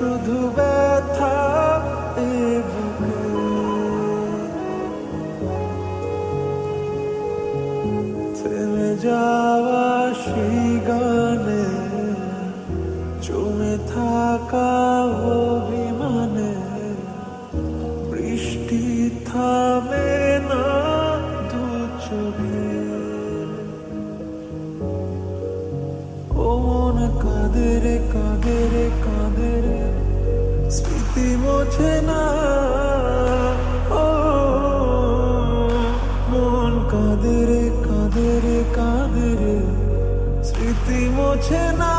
শুধু ব্যথা এ বুকে। থেমে যাওয়া সেই গানে জমে থাকা অভিমানে বৃষ্টি থামে না দু চোখে। ও মন কাঁদে রে কাঁদে রে কাঁদে রে, স্মৃতি মোছে না। ও মন কাঁদে রে কাঁদে রে কাঁদে রে, স্মৃতি মোছে না।